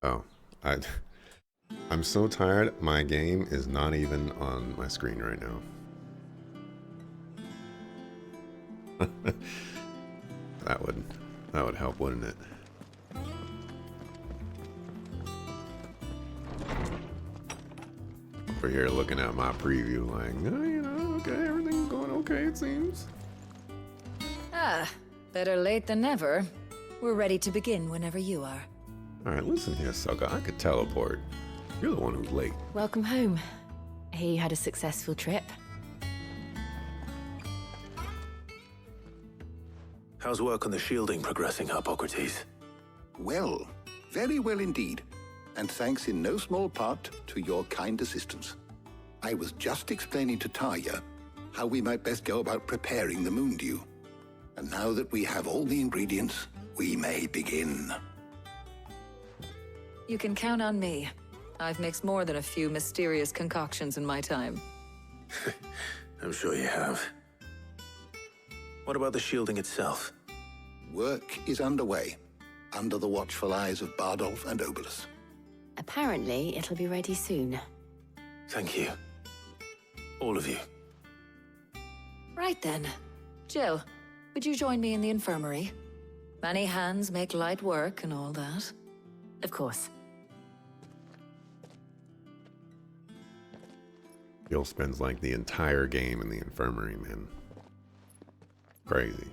Oh, I I'm so tired. My game is not even on my screen right now. That would that would help, wouldn't it? Over here looking at my preview like, oh, okay, everything's going okay, it seems. Ah, better late than never. We're ready to begin whenever you are. Alright, listen here, sucker. I could teleport. You're the one who's late. Welcome home. Hear you had a successful trip. How's work on the shielding progressing, Hippocrates? Well, very well indeed. And thanks in no small part to your kind assistance. I was just explaining to Tarja how we might best go about preparing the moon dew. And now that we have all the ingredients, we may begin. You can count on me. I've mixed more than a few mysterious concoctions in my time. I'm sure you have. What about the shielding itself? Work is underway, under the watchful eyes of Bardolph and Obolus. Apparently, it'll be ready soon. Thank you. All of you. Right then. Jill, would you join me in the infirmary? Many hands make light work and all that. Of course. Jill spends like the entire game in the infirmary, man. Crazy.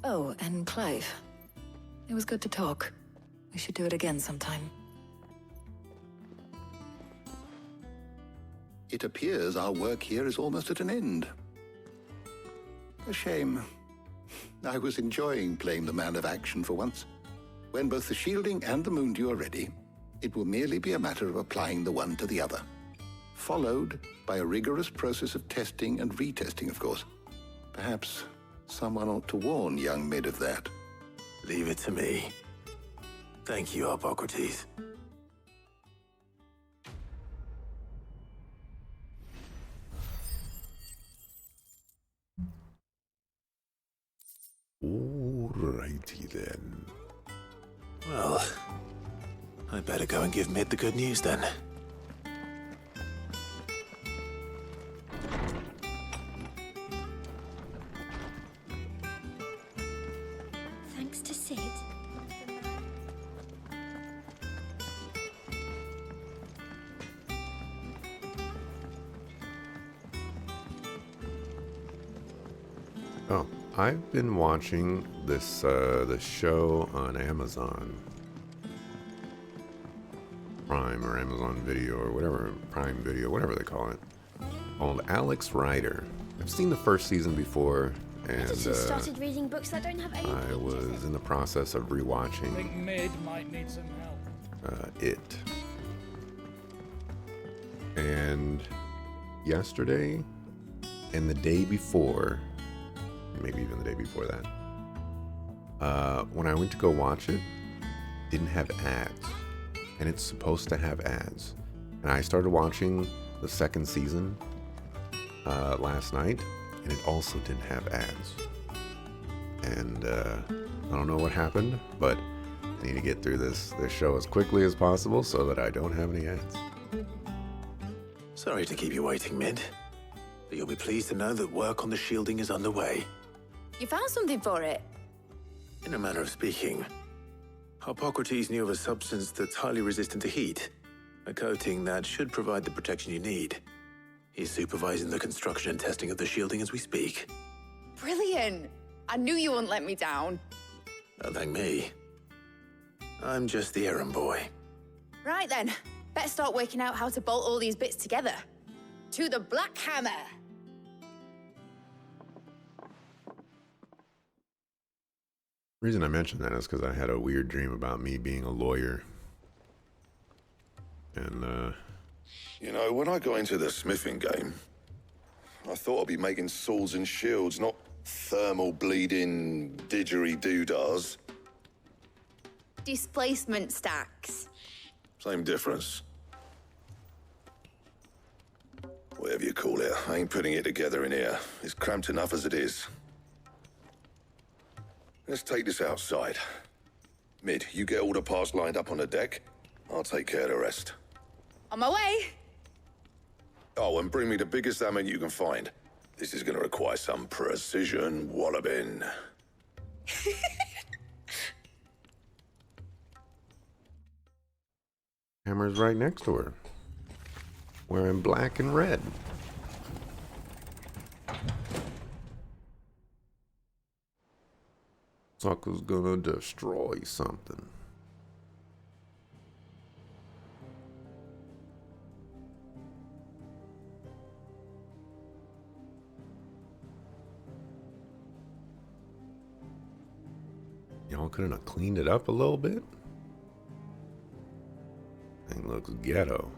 Oh, and Clive. It was good to talk. We should do it again sometime. It appears our work here is almost at an end. A shame. I was enjoying playing the man of action for once. When both the shielding and the moon dew are ready, it will merely be a matter of applying the one to the other. Followed by a rigorous process of testing and retesting, of course. Perhaps someone ought to warn young Mid of that. Leave it to me. Thank you, Hippocrates. Alrighty then. Well, I better go and give Mid the good news then. Thanks to Sid. Oh, I've been watching this show on Amazon Prime or Amazon Video or whatever, Prime Video, whatever they call it, called Alex Rider. I've seen the first season before, and I just started reading books that don't have any I pictures was in the process of I think rewatching Mid might need some help. it. And yesterday and the day before, maybe even the day before that, when I went to go watch it, didn't have ads. And it's supposed to have ads. And I started watching the second season last night, and it also didn't have ads. And I don't know what happened, but I need to get through this show as quickly as possible so that I don't have any ads. Sorry to keep you waiting, Mid. But you'll be pleased to know that work on the shielding is underway. You found something for it? In a manner of speaking, Hippocrates knew of a substance that's highly resistant to heat, a coating that should provide the protection you need. He's supervising the construction and testing of the shielding as we speak. Brilliant! I knew you wouldn't let me down. Don't thank me. I'm just the errand boy. Right then, better start working out how to bolt all these bits together. To the Black Hammer! The reason I mentioned that is because I had a weird dream about me being a lawyer. And, You know, when I got into the smithing game, I thought I'd be making swords and shields, not thermal bleeding didgeridoo-dahs. Displacement stacks. Same difference. Whatever you call it, I ain't putting it together in here. It's cramped enough as it is. Let's take this outside. Mid, you get all the parts lined up on the deck. I'll take care of the rest. On my way. Oh, and bring me the biggest hammer you can find. This is going to require some precision walloping. Hammer's right next to her. Wearing black and red. Sucker's gonna destroy something. Y'all couldn't have cleaned it up a little bit? Thing looks ghetto.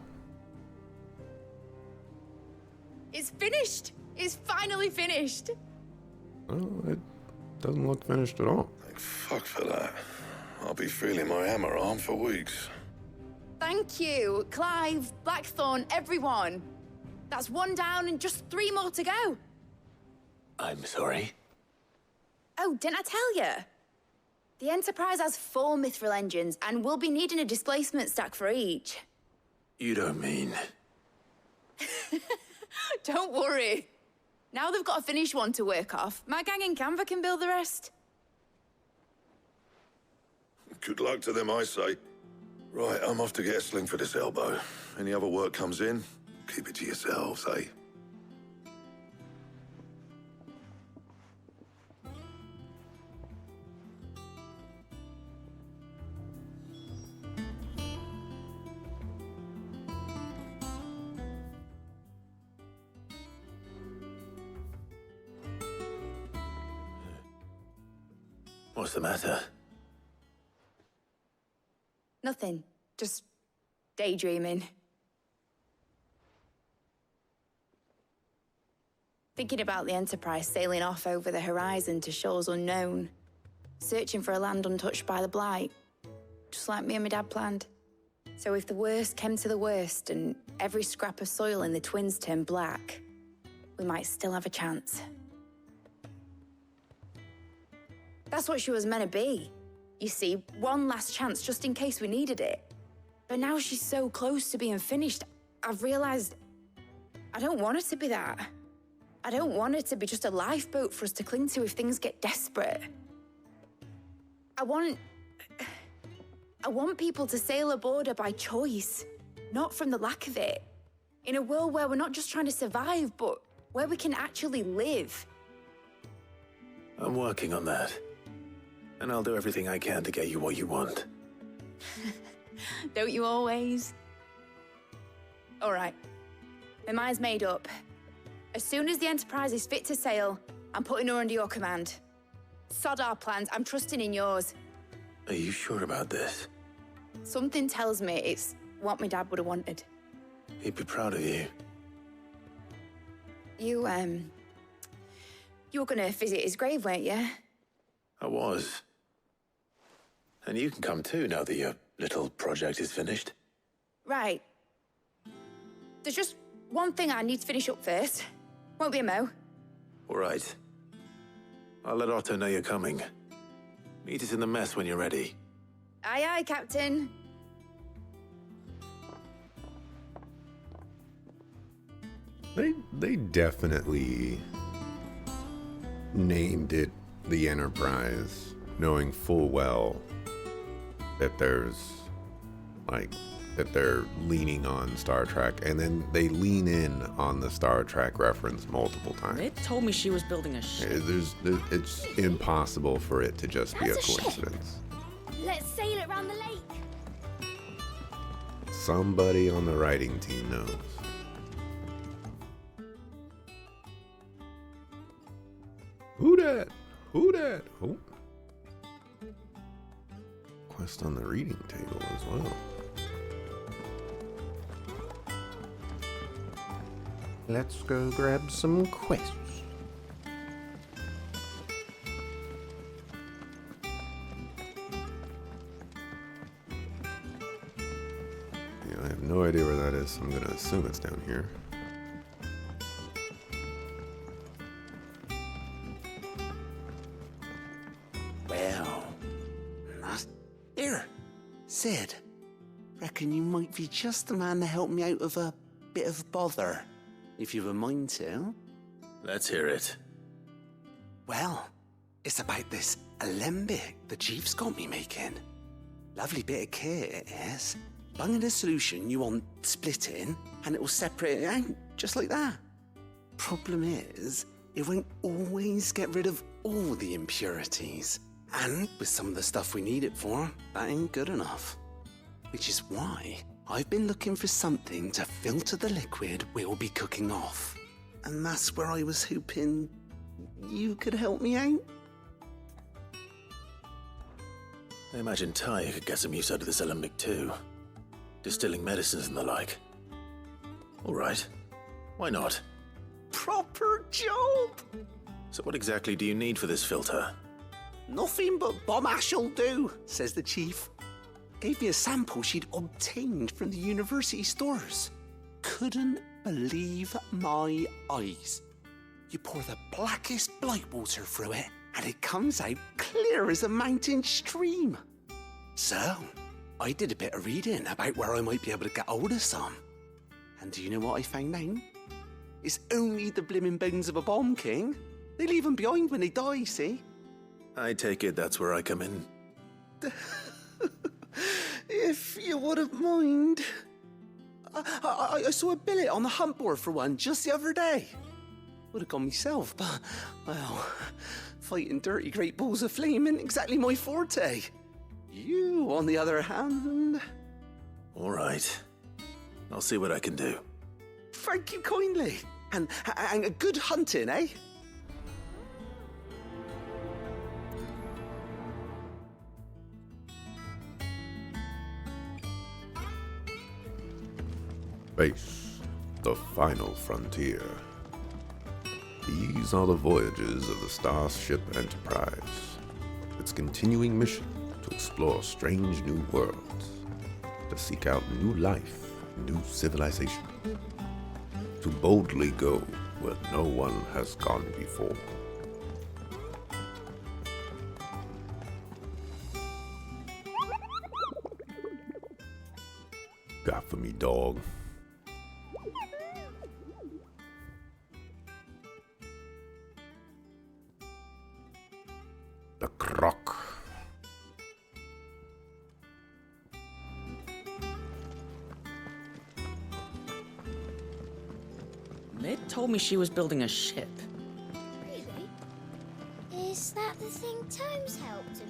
It's finished. It's finally finished. Oh, it doesn't look finished at all. Thank fuck for that. I'll be feeling my hammer arm for weeks. Thank you, Clive, Blackthorn, everyone. That's one down and just 3 more to go. I'm sorry. Oh, didn't I tell you? The Enterprise has 4 Mithril engines, and we'll be needing a displacement stack for each. You don't mean... Don't worry. Now they've got a finished one to work off. My gang in Canva can build the rest. Good luck to them, I say. Right, I'm off to get a sling for this elbow. Any other work comes in, keep it to yourselves, eh? What's the matter? Nothing. Just daydreaming. Thinking about the Enterprise sailing off over the horizon to shores unknown. Searching for a land untouched by the Blight. Just like me and my dad planned. So if the worst came to the worst and every scrap of soil in the Twins turned black, we might still have a chance. That's what she was meant to be. You see, one last chance just in case we needed it. But now she's so close to being finished, I've realized I don't want her to be that. I don't want her to be just a lifeboat for us to cling to if things get desperate. I want people to sail aboard her by choice, not from the lack of it. In a world where we're not just trying to survive, but where we can actually live. I'm working on that. And I'll do everything I can to get you what you want. Don't you always? All right. My mind's made up. As soon as the Enterprise is fit to sail, I'm putting her under your command. Sod our plans, I'm trusting in yours. Are you sure about this? Something tells me it's what my dad would have wanted. He'd be proud of you. You were gonna visit his grave, weren't you? I was. And you can come too now that your little project is finished. Right. There's just one thing I need to finish up first. Won't be a mo. All right. I'll let Otto know you're coming. Meet us in the mess when you're ready. Aye, aye, Captain. They definitely named it the Enterprise, knowing full well that that they're leaning on Star Trek, and then they lean in on the Star Trek reference multiple times. They told me she was building a ship. It's impossible for it to just be a That's a ship. coincidence. Let's sail it around the lake. Somebody on the writing team knows. Who dat? Who dat? Who? Quest on the reading table as well. Let's go grab some quests. Yeah, I have no idea where that is, so I'm gonna assume it's down here. Well, here, Sid. reckon you might be just the man to help me out of a bit of bother, if you've a mind to. Let's hear it. Well, it's about this alembic the chief's got me making. Lovely bit of kit it is. Bung in a solution you want splitting, and it will separate it out, just like that. Problem is, it won't always get rid of all the impurities. And with some of the stuff we need it for, that ain't good enough. Which is why I've been looking for something to filter the liquid we'll be cooking off. And that's where I was hoping you could help me out. I imagine Ty could get some use out of this alembic too. Distilling medicines and the like. All right. Why not? Proper job! So what exactly do you need for this filter? Nothing but bomb ash'll do, says the chief. Gave me a sample she'd obtained from the university stores. Couldn't believe my eyes. You pour the blackest blight water through it, and it comes out clear as a mountain stream. So, I did a bit of reading about where I might be able to get hold of some. And do you know what I found out? It's only the blimmin' bones of a bomb king. They leave them behind when they die, see? I take it that's where I come in. If you wouldn't mind. I saw a billet on the hunt board for one just the other day. Would have gone myself, but, well, fighting dirty great balls of flame ain't exactly my forte. You, on the other hand... All right. I'll see what I can do. Thank you kindly. And a good hunting, eh? Face the final frontier. These are the voyages of the Starship Enterprise. Its continuing mission to explore strange new worlds, to seek out new life, new civilization, to boldly go where no one has gone before. Got for me, dog. The croc. Mid told me she was building a ship. Really? Is that the thing Tomes helped to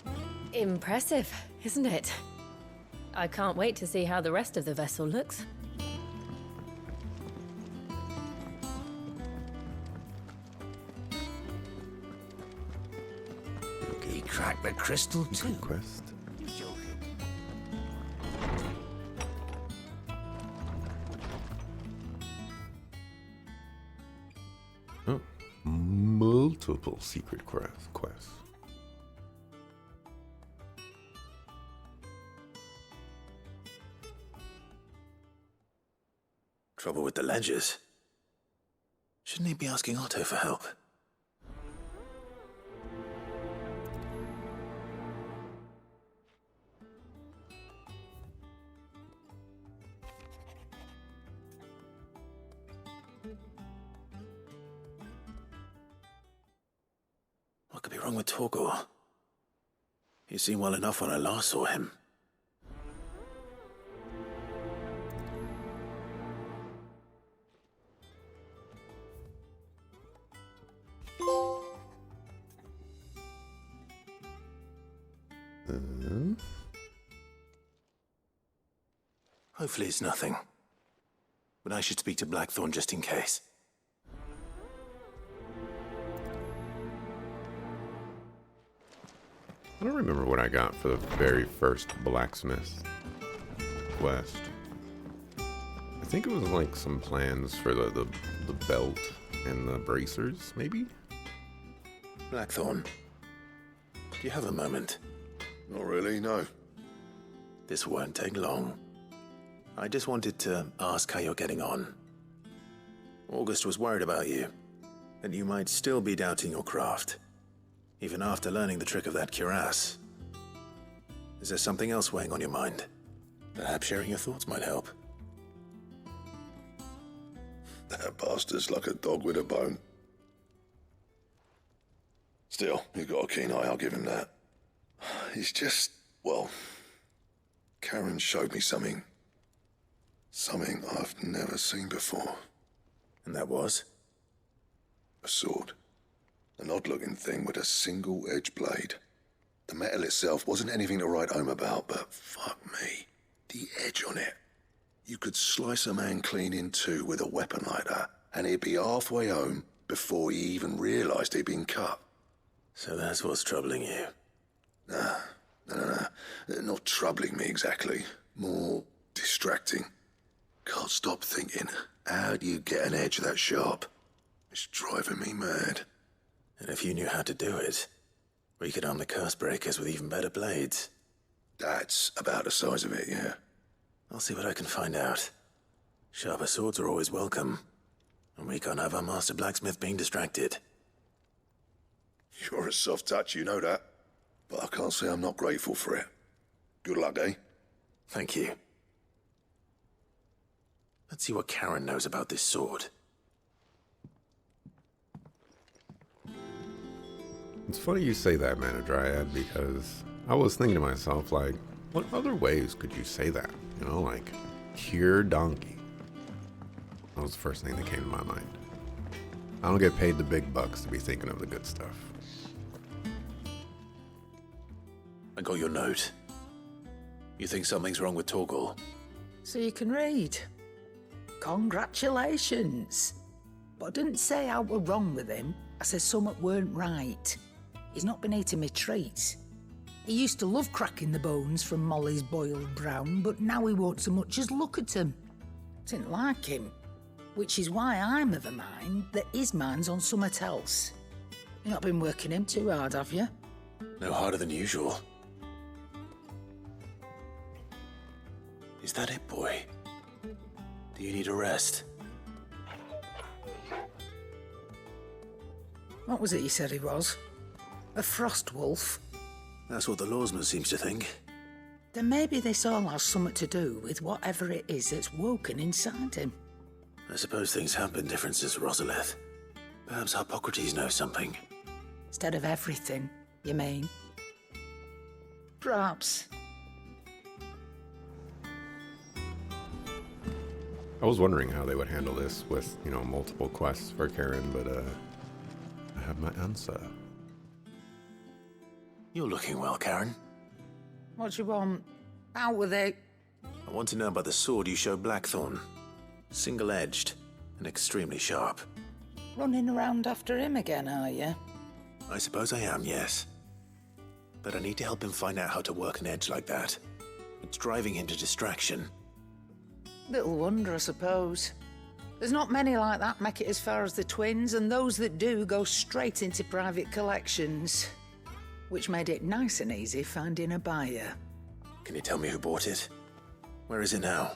build? Impressive, isn't it? I can't wait to see how the rest of the vessel looks. He cracked the crystal too. Quest. You're joking. Oh, multiple secret quests. Trouble with the ledgers. Shouldn't he be asking Otto for help? What could be wrong with Torgor? He seemed well enough when I last saw him. Hopefully it's nothing. But I should speak to Blackthorn just in case. I don't remember what I got for the very first blacksmith quest. I think it was like some plans for the belt and the bracers, maybe? Blackthorn, do you have a moment? Not really, no. This won't take long. I just wanted to ask how you're getting on. August was worried about you, and you might still be doubting your craft. even after learning the trick of that cuirass. Is there something else weighing on your mind? Perhaps sharing your thoughts might help. That bastard's like a dog with a bone. Still, he's got a keen eye, I'll give him that. He's just, well, Karen showed me something. Something I've never seen before. And that was? A sword. An odd-looking thing with a single-edged blade. The metal itself wasn't anything to write home about, but fuck me, the edge on it. You could slice a man clean in two with a weapon like that, and he'd be halfway home before he even realised he'd been cut. So that's what's troubling you? No. Not troubling me exactly. More distracting. Can't stop thinking, how do you get an edge that sharp? It's driving me mad. And if you knew how to do it, we could arm the curse breakers with even better blades. That's about the size of it, yeah. I'll see what I can find out. Sharper swords are always welcome, and we can't have our master blacksmith being distracted. You're a soft touch, you know that. But I can't say I'm not grateful for it. Good luck, eh? Thank you. Let's see what Karen knows about this sword. It's funny you say that, Manadryad, because I was thinking to myself, like, what other ways could you say that? You know, like, cure donkey. That was the first thing that came to my mind. I don't get paid the big bucks to be thinking of the good stuff. I got your note. You think something's wrong with Torgal? So you can read. Congratulations. But I didn't say I were wrong with him. I said something weren't right. He's not been eating me treats. He used to love cracking the bones from Molly's boiled brown, but now he won't so much as look at them. Didn't like him. Which is why I'm of a mind that his mind's on something else. You've not been working him too hard, have you? No harder than usual. Is that it, boy? Do you need a rest? What was it you said he was? A frost wolf? That's what the lawsman seems to think. Then maybe this all has something to do with whatever it is that's woken inside him. I suppose things have been different since Rosalith. Perhaps Hippocrates knows something. Instead of everything, you mean? Perhaps. I was wondering how they would handle this with, you know, multiple quests for Karen, but I have my answer. You're looking well, Karen. What do you want? Out with it. I want to know about the sword you showed Blackthorn. Single-edged and extremely sharp. Running around after him again, are you? I suppose I am, yes. But I need to help him find out how to work an edge like that. It's driving him to distraction. Little wonder, I suppose. There's not many like that make it as far as the twins, and those that do go straight into private collections. Which made it nice and easy finding a buyer. Can you tell me who bought it? Where is it now?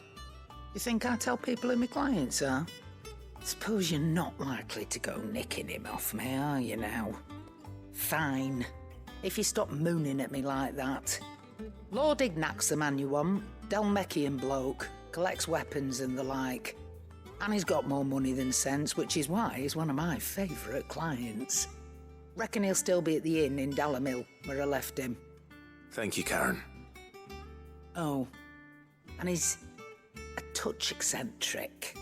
You think I tell people who my clients are? Suppose you're not likely to go nicking him off me, are you now? Fine. If you stop mooning at me like that. Lord Ignac's the man you want. Delmechian bloke. Collects weapons and the like. And he's got more money than sense, which is why he's one of my favourite clients. Reckon he'll still be at the inn in Dalamil, where I left him. Thank you, Karen. Oh, and he's a touch eccentric,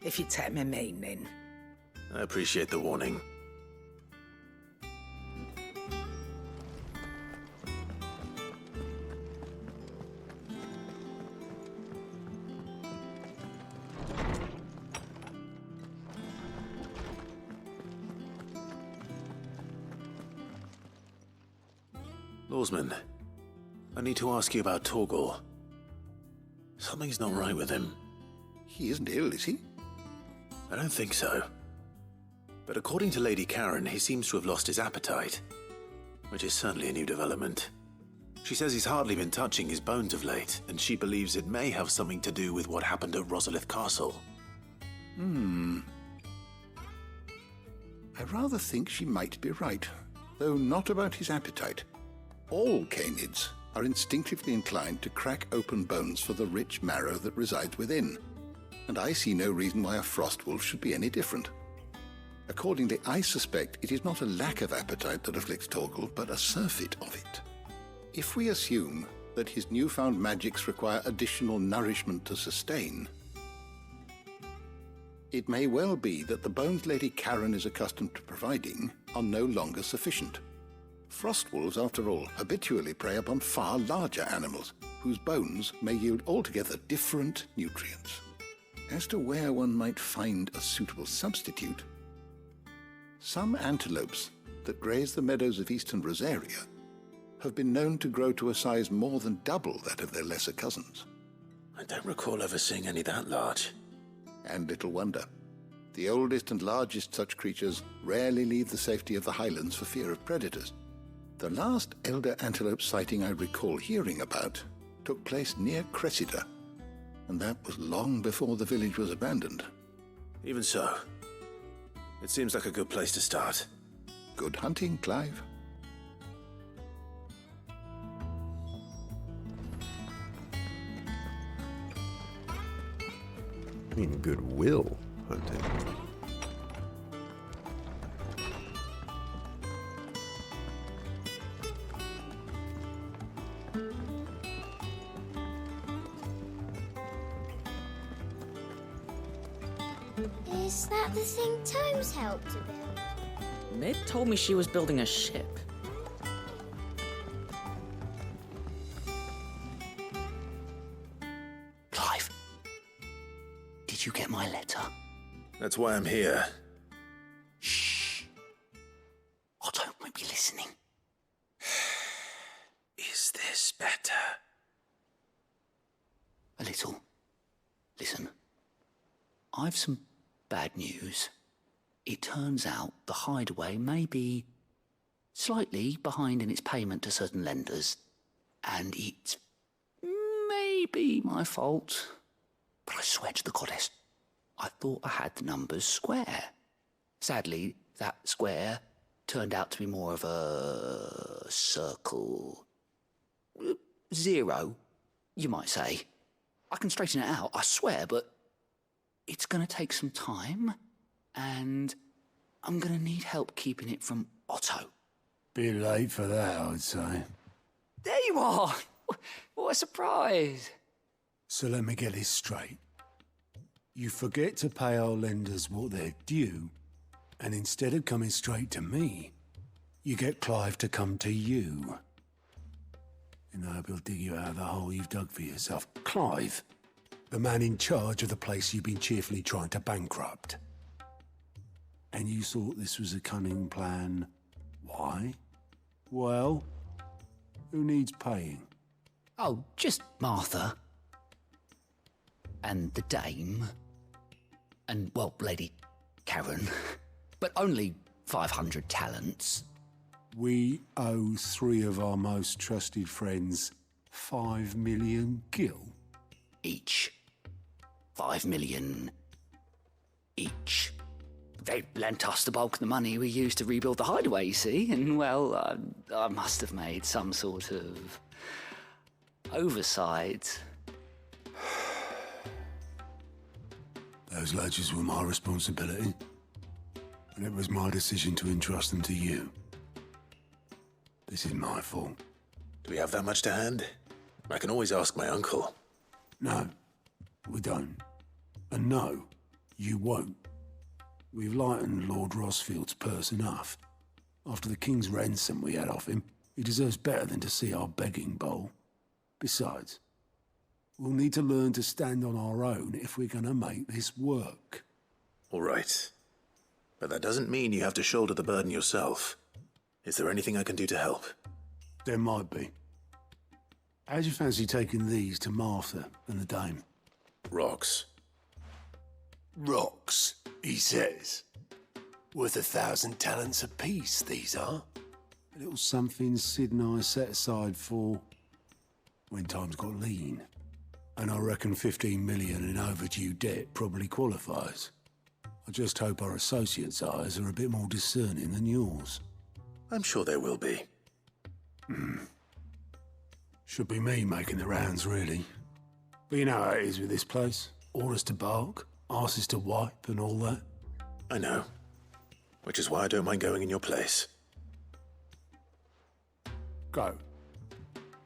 if you take my meaning. I appreciate the warning. Lawsman, I need to ask you about Torgal. Something's not right with him. He isn't ill, is he? I don't think so. But according to Lady Karen, he seems to have lost his appetite, which is certainly a new development. She says he's hardly been touching his bones of late, and she believes it may have something to do with what happened at Rosalith Castle. I rather think she might be right. though not about his appetite. All canids are instinctively inclined to crack open bones for the rich marrow that resides within, and I see no reason why a frostwolf should be any different. Accordingly, I suspect it is not a lack of appetite that afflicts Torgal, but a surfeit of it. If we assume that his newfound magics require additional nourishment to sustain, it may well be that the bones Lady Karen is accustomed to providing are no longer sufficient. Frostwolves, after all, habitually prey upon far larger animals, whose bones may yield altogether different nutrients. As to where one might find a suitable substitute, some antelopes that graze the meadows of eastern Rosaria have been known to grow to a size more than double that of their lesser cousins. I don't recall ever seeing any that large. And little wonder. The oldest and largest such creatures rarely leave the safety of the highlands for fear of predators. The last elder antelope sighting I recall hearing about took place near Cressida, and that was long before the village was abandoned. Even so, it seems like a good place to start. Good hunting, Clive. I mean, goodwill hunting. Is that the thing Tomes helped to build? Mid told me she was building a ship. Clive, did you get my letter? That's why I'm here. Shh. Otto might be listening. Is this better? A little. Listen, I've some bad news. It turns out the Hideaway may be slightly behind in its payment to certain lenders, and it's maybe my fault. But I swear to the goddess, I thought I had the numbers square. Sadly, that square turned out to be more of a circle. Zero, you might say. I can straighten it out, I swear, but it's going to take some time, and I'm going to need help keeping it from Otto. Bit late for that, I'd say. There you are! What a surprise! So let me get this straight. You forget to pay our lenders what they're due, and instead of coming straight to me, you get Clive to come to you. And I hope he'll dig you out of the hole you've dug for yourself. Clive, the man in charge of the place you've been cheerfully trying to bankrupt. And you thought this was a cunning plan. Why? Well, who needs paying? Oh, just Martha. And the dame. And, well, Lady Karen. But only 500 talents. We owe 3 of our most trusted friends 5 million gil. Each. 5 million each. They lent us the bulk of the money we used to rebuild the Hideaway, you see, and, well, I must have made some sort of oversight. Those ledgers were my responsibility, and it was my decision to entrust them to you. This is my fault. Do we have that much to hand? I can always ask my uncle. No, we don't. And no, you won't. We've lightened Lord Rosfield's purse enough. After the king's ransom we had off him, he deserves better than to see our begging bowl. Besides, we'll need to learn to stand on our own if we're going to make this work. All right. But that doesn't mean you have to shoulder the burden yourself. Is there anything I can do to help? There might be. How'd you fancy taking these to Martha and the dame? Rocks. Rocks, he says. Worth 1,000 talents apiece, these are. A little something Sid and I set aside for when times got lean. And I reckon 15 million in overdue debt probably qualifies. I just hope our associates' eyes are a bit more discerning than yours. I'm sure there will be. Should be me making the rounds, really. But you know how it is with this place. Orders to bark, arses to wipe, and all that. I know. Which is why I don't mind going in your place. Go.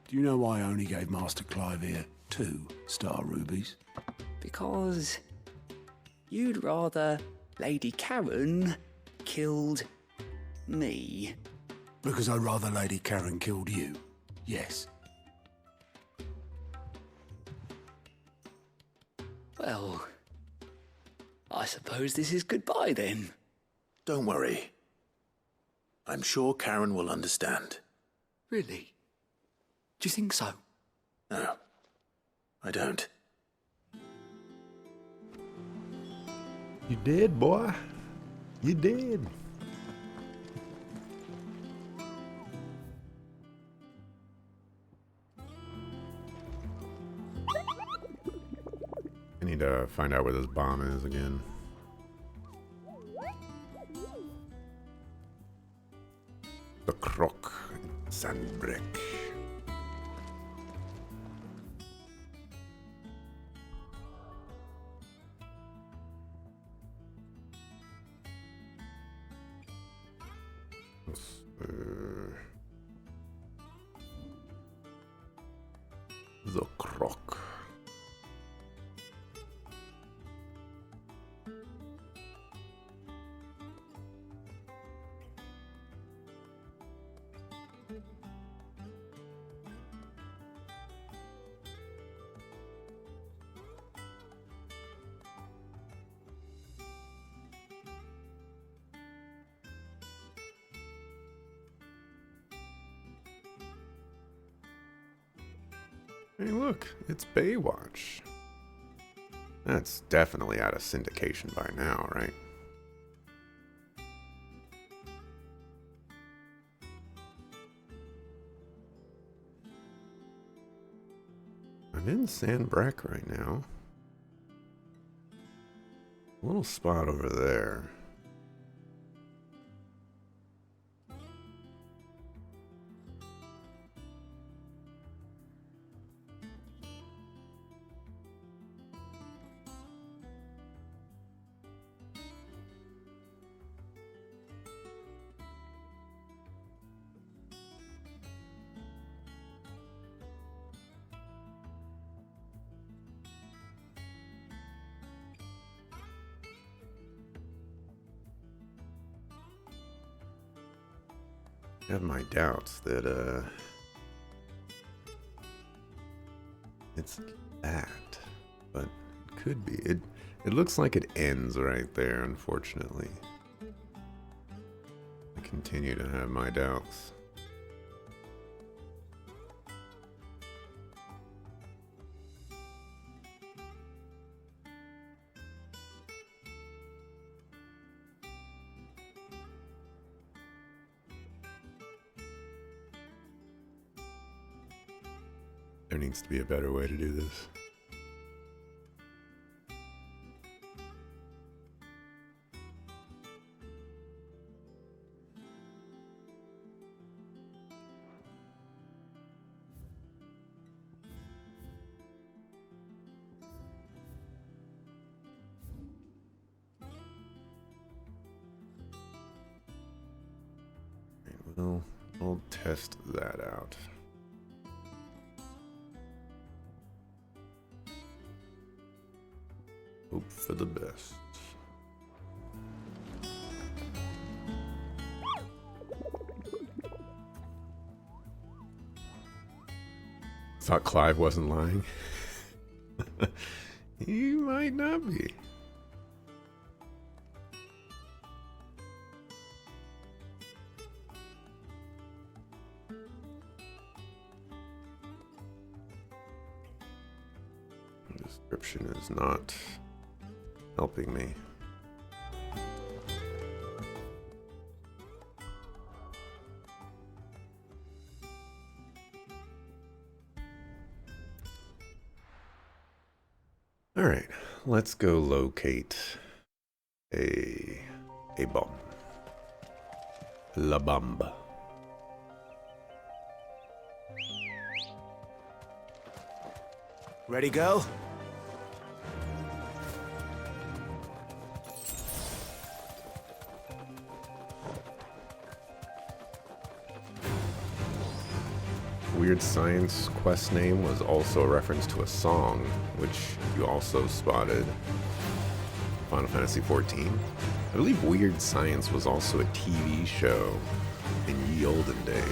Do you know why I only gave Master Clive here 2 star rubies? Because you'd rather Lady Karen killed me. Because I'd rather Lady Karen killed you. Yes. Well, I suppose this is goodbye then. Don't worry. I'm sure Karen will understand. Really? Do you think so? No, I don't. You did, boy. You did. I need to find out where this bomb is again. The Croc Sandbrick. The Croc. Hey, look, it's Baywatch. That's definitely out of syndication by now, right? I'm in Sandbreck right now. A little spot over there. I have my doubts that it's that, but it could be. It looks like it ends right there, unfortunately. I continue to have my doubts. There needs to be a better way to do this. Well, I'll test that out. Hope for the best. Thought Clive wasn't lying. He might not be. The description is not helping me. All right, let's go locate a bomb. La Bamba. Ready, girl? Weird Science quest name was also a reference to a song, which you also spotted. Final Fantasy XIV. I believe Weird Science was also a TV show in ye olden days.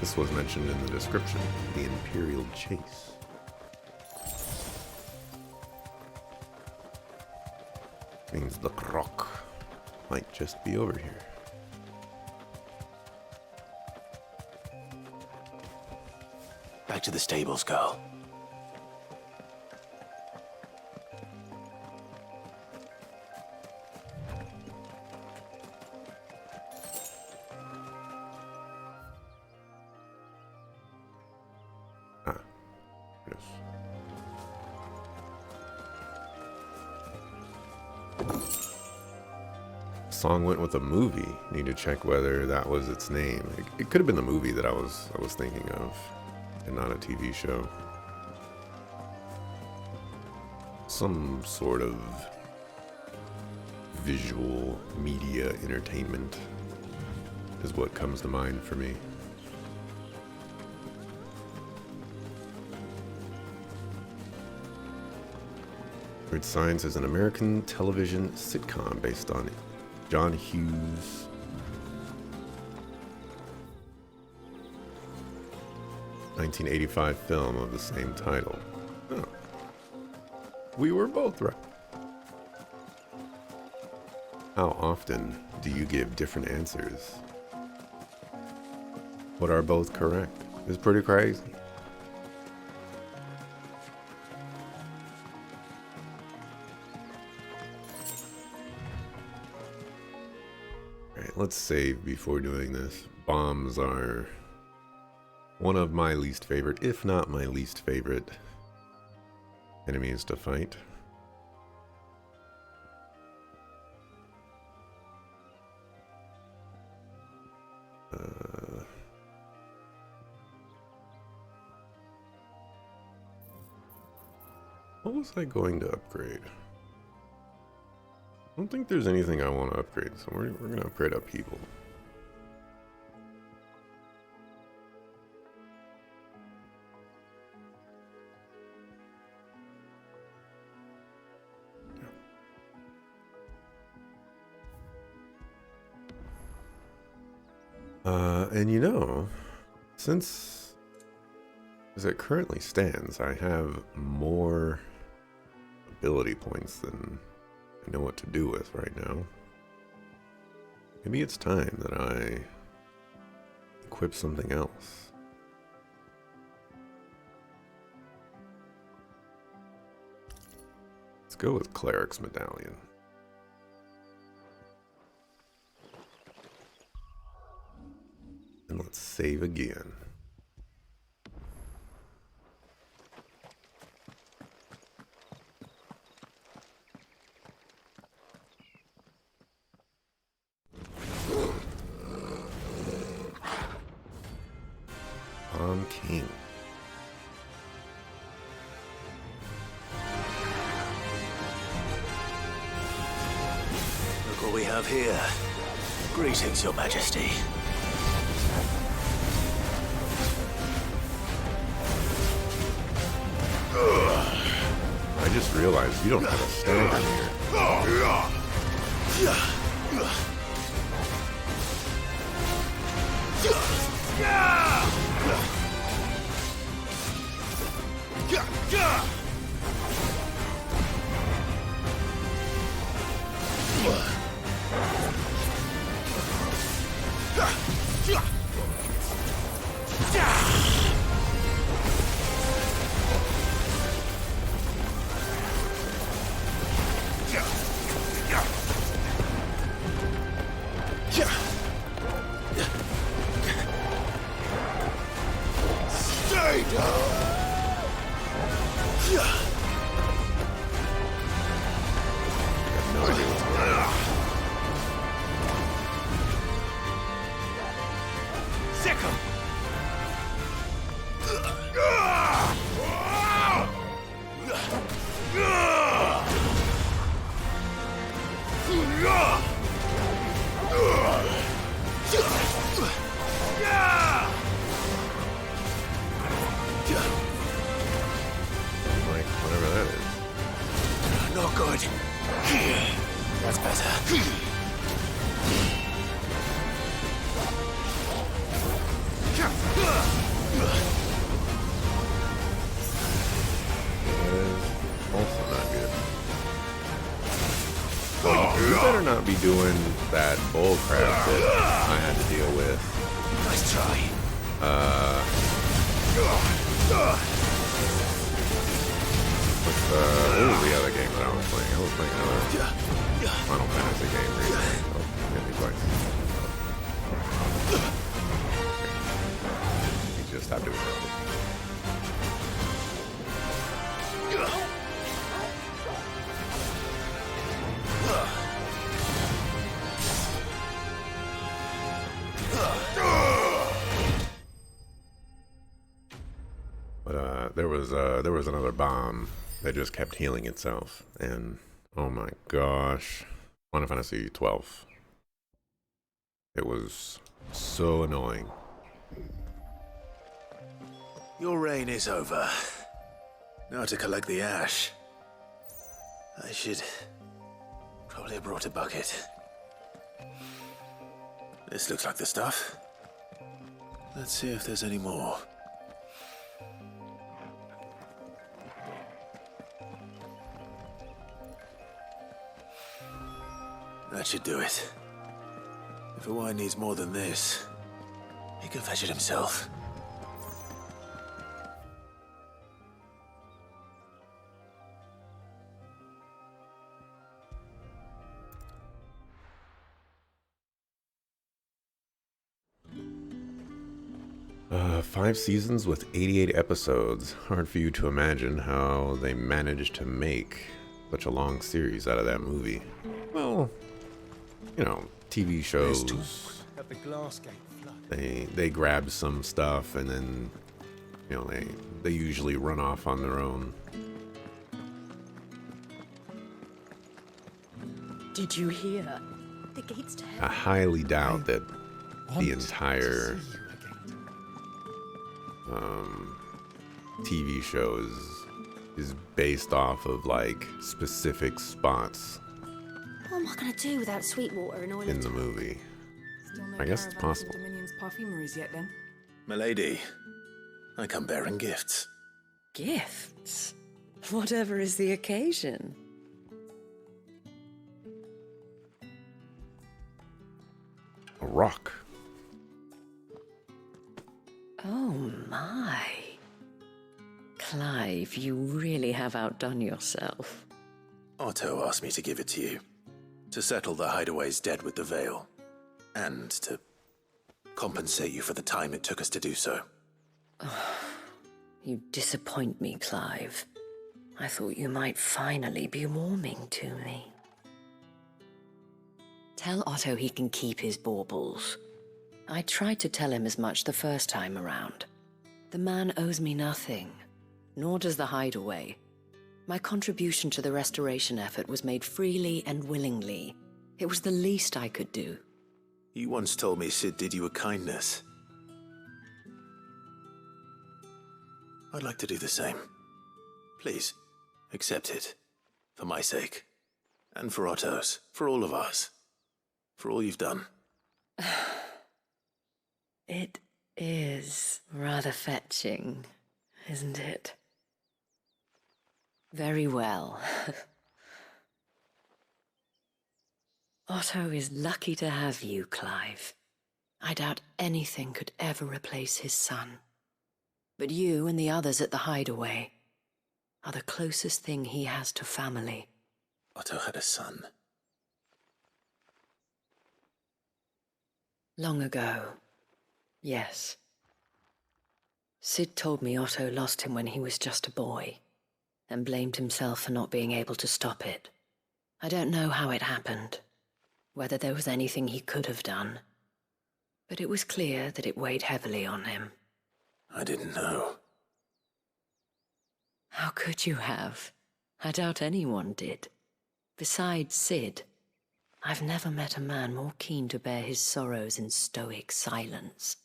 This was mentioned in the description, the Imperial Chase. Means the Croc might just be over here. Back to the stables, girl. Song went with a movie. Need to check whether that was its name. It could have been the movie that I was thinking of, and not a TV show. Some sort of visual media entertainment is what comes to mind for me. Weird Science is an American television sitcom based on John Hughes' 1985 film of the same title. Oh. We were both right. How often do you give different answers? What are both correct? It's pretty crazy. Let's save before doing this. Bombs are one of my least favorite, if not my least favorite, enemies to fight. What was I going to upgrade? I don't think there's anything I want to upgrade, so we're going to upgrade upheaval. And you know, since as it currently stands, I have more ability points than I know what to do with right now. Maybe it's time that I equip something else. Let's go with Cleric's Medallion. And let's save again. King. Look what we have here. Greetings, Your Majesty. I just realized you don't have a stand here. Stay down. That is also not good. Well, you better not be doing that bullcrap that I had to deal with. Nice try. What was the other game that I was playing? I was playing another Final Fantasy game recently. Oh, hit me twice. You just have to accept it. But there was another bomb that just kept healing itself, and oh my gosh, Final Fantasy 12. It was so annoying. Your reign is over. Now to collect the ash. I should probably have brought a bucket. This looks like the stuff. Let's see if there's any more. That should do it. If Iwai needs more than this, he can fetch it himself. 5 seasons with 88 episodes. Hard for you to imagine how they managed to make such a long series out of that movie. Well, you know, TV shows, they grab some stuff and then, you know, they usually run off on their own. Did you hear? The gates to heaven. I highly doubt that the entire TV show is based off of like specific spots What am I gonna do without Sweetwater and oil in the movie. I guess it's possible. Dominion's perfumeries yet then? Milady, I come bearing gifts. Gifts? Whatever is the occasion. A rock. Oh my. Clive, you really have outdone yourself. Otto asked me to give it to you. To settle the Hideaway's debt with the Veil. And to compensate you for the time it took us to do so. You disappoint me, Clive. I thought you might finally be warming to me. Tell Otto he can keep his baubles. I tried to tell him as much the first time around. The man owes me nothing, nor does the Hideaway. My contribution to the restoration effort was made freely and willingly. It was the least I could do. You once told me Sid did you a kindness. I'd like to do the same. Please, accept it. For my sake. And for Otto's. For all of us. For all you've done. It is rather fetching, isn't it? Very well. Otto is lucky to have you, Clive. I doubt anything could ever replace his son. But you and the others at the Hideaway are the closest thing he has to family. Otto had a son. Long ago, yes. Sid told me Otto lost him when he was just a boy, and blamed himself for not being able to stop it. I don't know how it happened, whether there was anything he could have done, but it was clear that it weighed heavily on him. I didn't know. How could you have? I doubt anyone did. Besides Sid, I've never met a man more keen to bear his sorrows in stoic silence.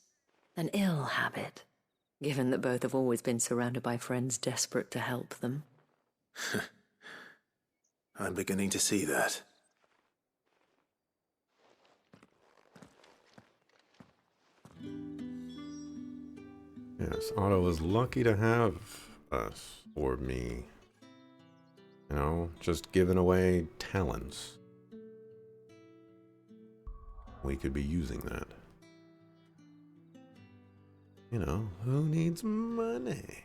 An ill habit, given that both have always been surrounded by friends desperate to help them. I'm beginning to see that. Yes, Otto was lucky to have us, or me. You know, just giving away talents. We could be using that. You know, who needs money?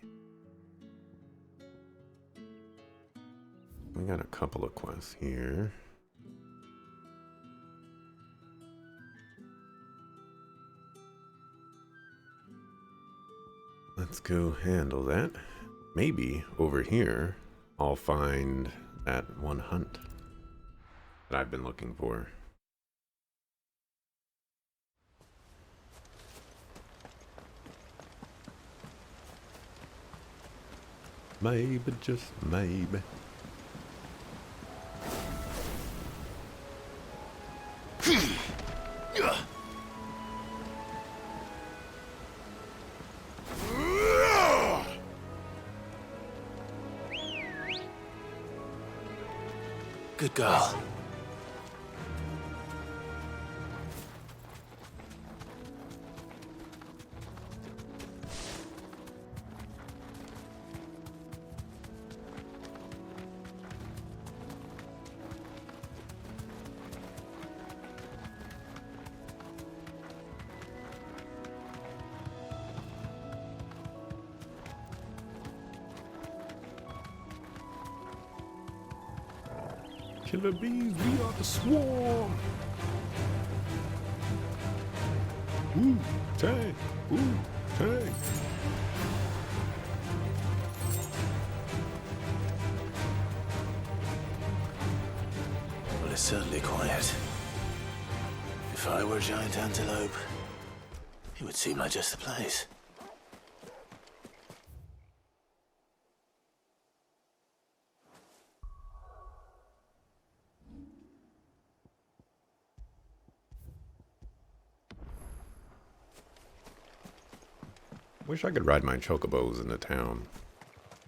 We got a couple of quests here. Let's go handle that. Maybe over here I'll find that one hunt that I've been looking for. Maybe, just maybe. Good girl. Killer bees, we are the swarm. Ooh, tang, ooh, tang. Well, it's certainly quiet. If I were a giant antelope, it would seem like just the place. Wish I could ride my chocobos into town.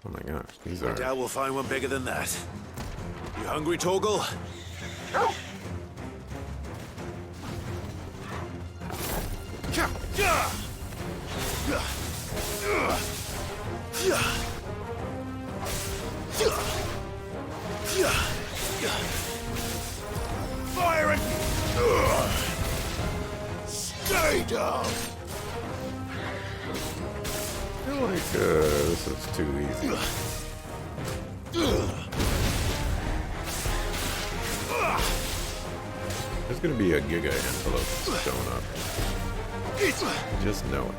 Oh my gosh, these I are... doubt we'll find one bigger than that. You hungry, Torgal? Fire it! Stay down! I feel like this is too easy. There's gonna be a Giga Antelope showing up. Just know it.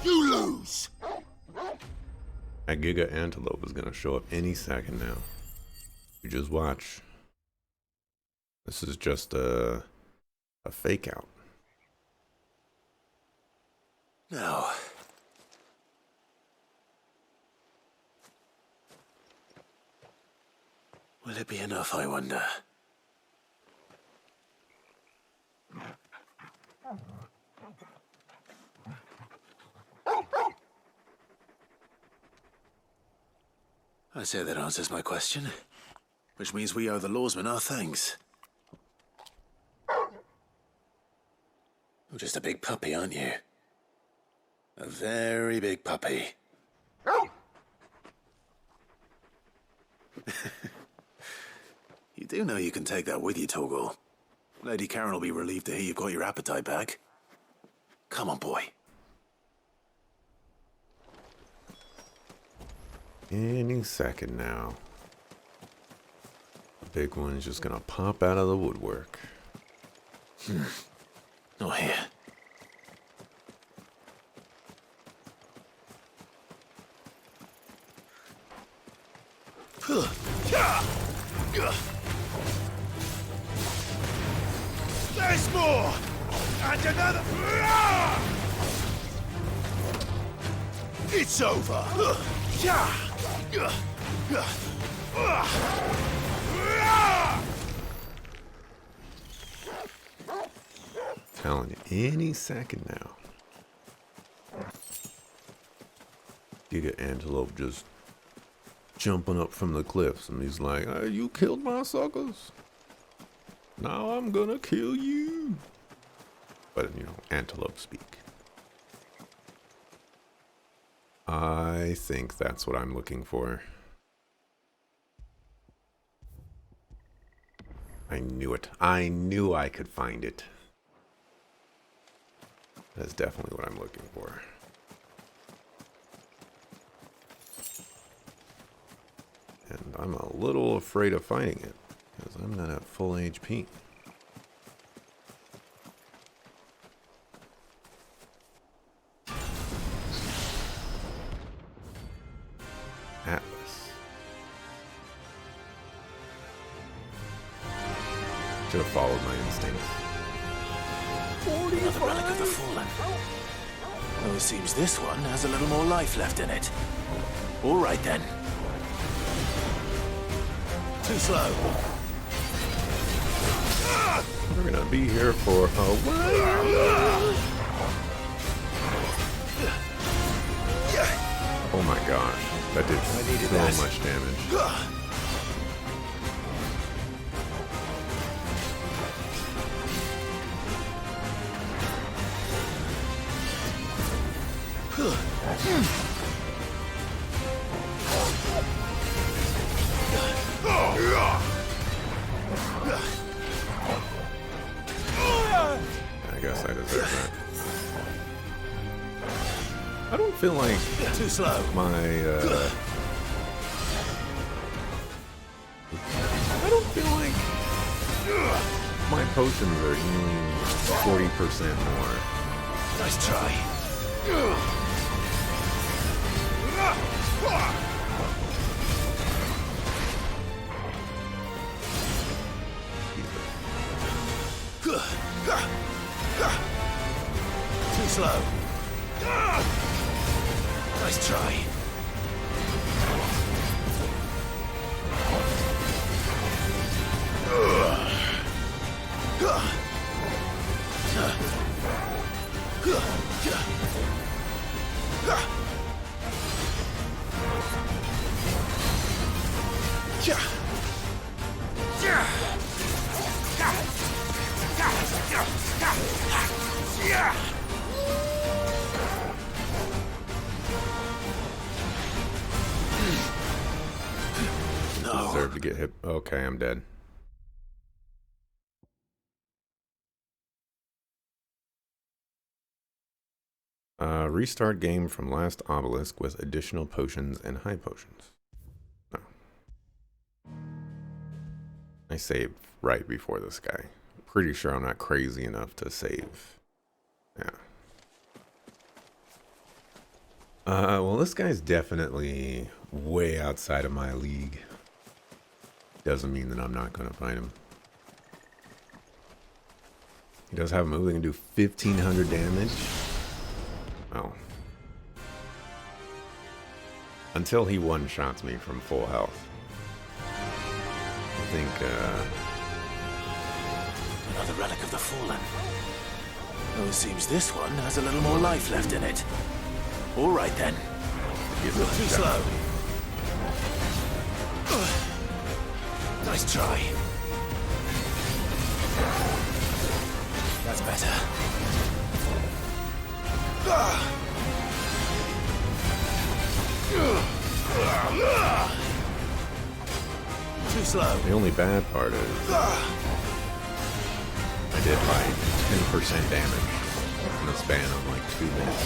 You lose. That Giga Antelope is gonna show up any second now. You just watch. This is just a fake out. No. Will it be enough, I wonder? I say that answers my question. Which means we owe the lawsman our thanks. You're just a big puppy, aren't you? A very big puppy. You do know you can take that with you, Torgal. Lady Karen will be relieved to hear you've got your appetite back. Come on, boy. Any second now. The big one's just gonna pop out of the woodwork. Not here. There's more! And another! It's over! Telling you, any second now. Giga Antelope just jumping up from the cliffs, and he's like, hey, you killed my suckers. Now I'm gonna kill you. But, you know, antelope speak. I think that's what I'm looking for. I knew it. I knew I could find it. That's definitely what I'm looking for. And I'm a little afraid of fighting it, because I'm not at full HP. Atlas. Should have followed my instincts. Another relic of the Fallen. Oh, it seems this one has a little more life left in it. All right, then. Too slow. We're gonna be here for a while. Oh my gosh, that did so much damage. I guess I deserve that. I don't feel like too slow. My I don't feel like my potions are healing 40% more. Nice try. Too slow. Nice try. Deserve to get hit. Okay, I'm dead. Restart game from last obelisk with additional potions and high potions. No. I saved right before this guy. Pretty sure I'm not crazy enough to save. Yeah. Well, this guy's definitely way outside of my league. Doesn't mean that I'm not going to fight him. He does have a move that can do 1,500 damage. Well, until he one-shots me from full health. I think, Another relic of the Fallen. Oh, it seems this one has a little more life left in it. All right, then. You're too slow. Nice try. That's better. Too slow. The only bad part is I did like 10% damage in the span of like 2 minutes.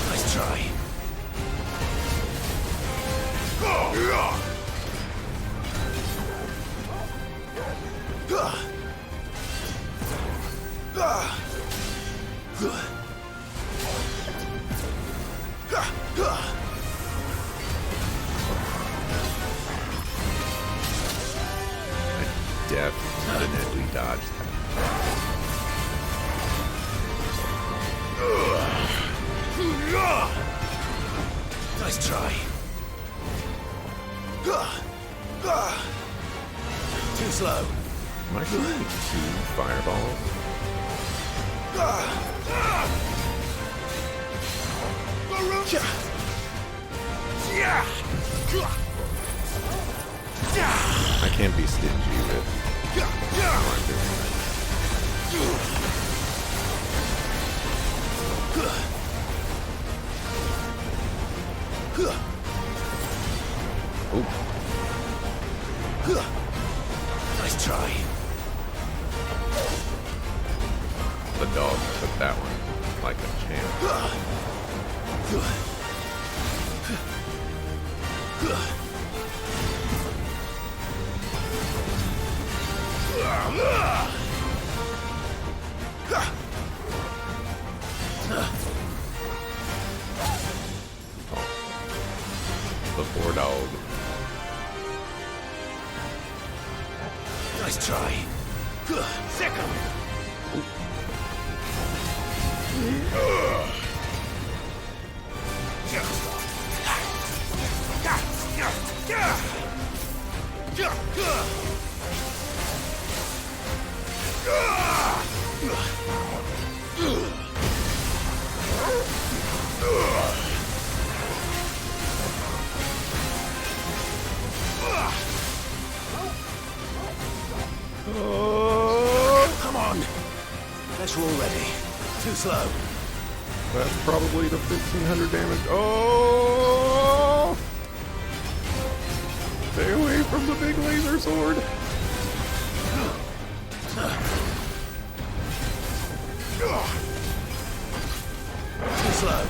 Nice try. Definitely dodged that. Nice try. Too slow. Am I shooting 2 fireballs? I can't be stingy with what I'm doing. Ooh. Nice try. The dog took that one like a champ. The poor dog. Nice try. Second. Come on. Guess we're all ready. Too slow. That's probably the 1500 damage. Oh! Stay away from the big laser sword. Too slow.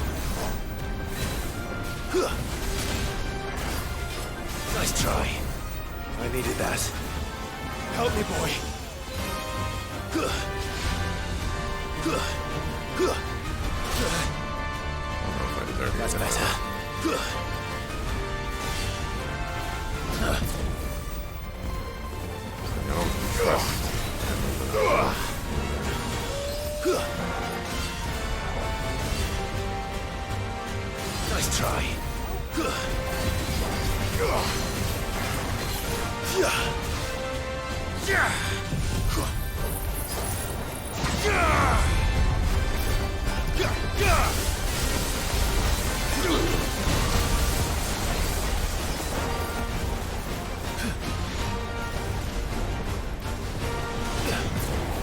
Nice try. I needed that. Help me, boy. That's better. I don't trust. Nice try.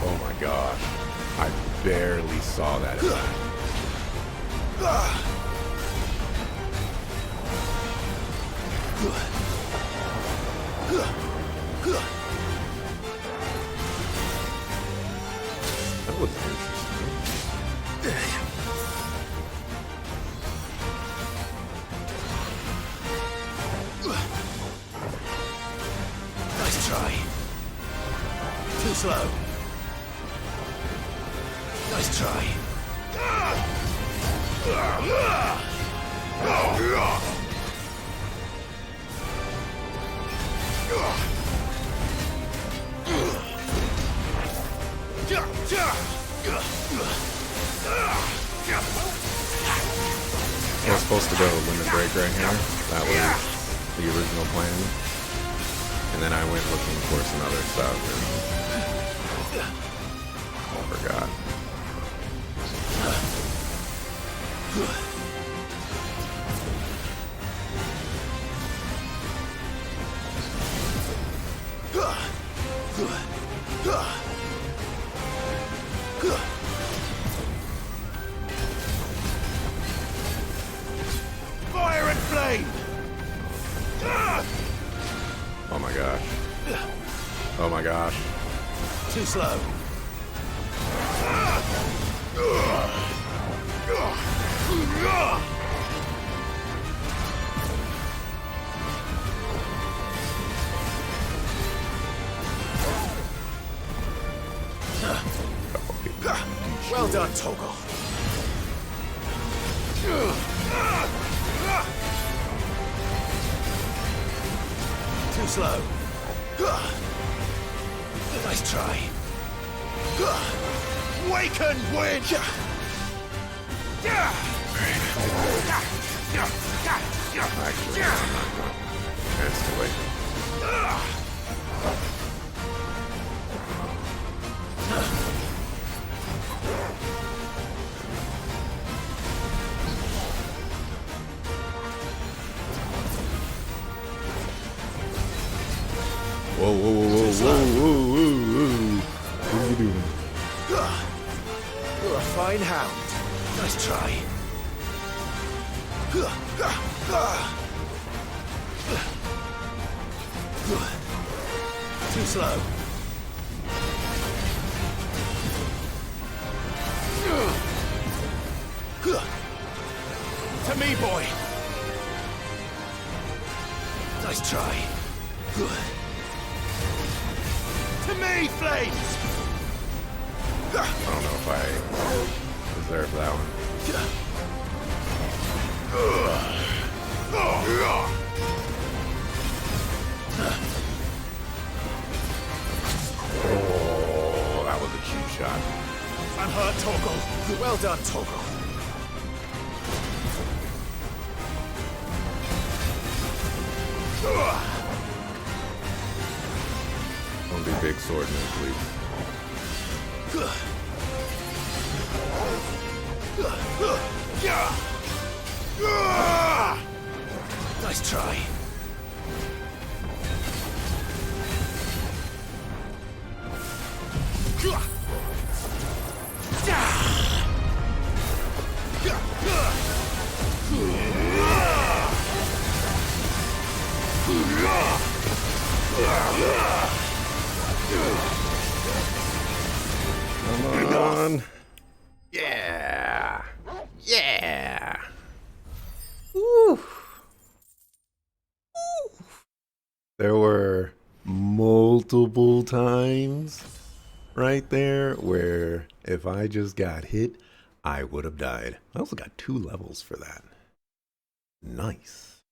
Oh my gosh. I barely saw that. That was interesting. Nice try. Too slow. Nice try. I was supposed to go Limit Break right here. That was the original plan. And then I went looking for some other stuff and I forgot. Fire and flame! Oh my gosh. Oh my gosh. Too slow. Well done, Toggle. Too slow. Nice try. Waken, win! Actually, I'm not going. That's the way. Whoa, whoa, whoa, whoa, whoa, whoa, whoa. What are you doing? You're a fine hound. Nice try. Too slow. To me, boy. Nice try. To me, Flames! I don't know if I deserve that one. Oh, that was a cheap shot. I'm hurt, Torgal. Well done, Torgal. Don't be big sword man, please. Nice try. Come on. Yeah. Yeah. Woo. There were multiple times right there where if I just got hit, I would have died. I also got 2 levels for that. Nice.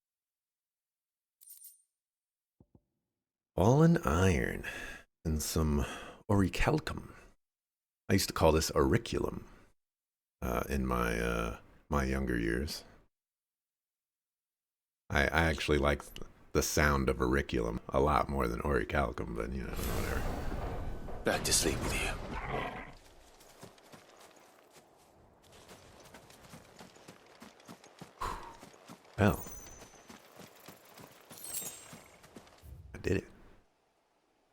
Fallen iron and some orichalcum. I used to call this auriculum in my my younger years. I actually like the sound of auriculum a lot more than orichalcum, but you know, whatever. Back to sleep with you. Well, I did it.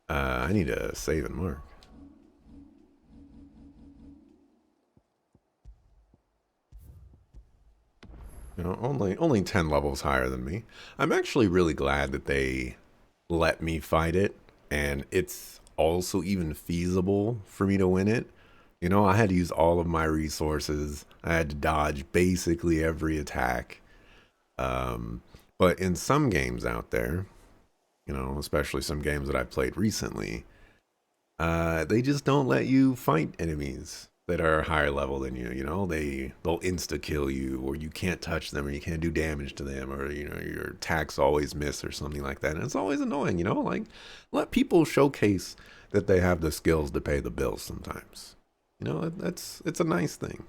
I need to save and mark. You know, only 10 levels higher than me. I'm actually really glad that they let me fight it, and it's also even feasible for me to win it. You know, I had to use all of my resources. I had to dodge basically every attack. But in some games out there, you know, especially some games that I've played recently, they just don't let you fight enemies that are higher level than you. You know, they'll insta kill you, or you can't touch them, or you can't do damage to them, or you know, your attacks always miss or something like that. And it's always annoying, you know, like let people showcase that they have the skills to pay the bills sometimes. You know, it's a nice thing.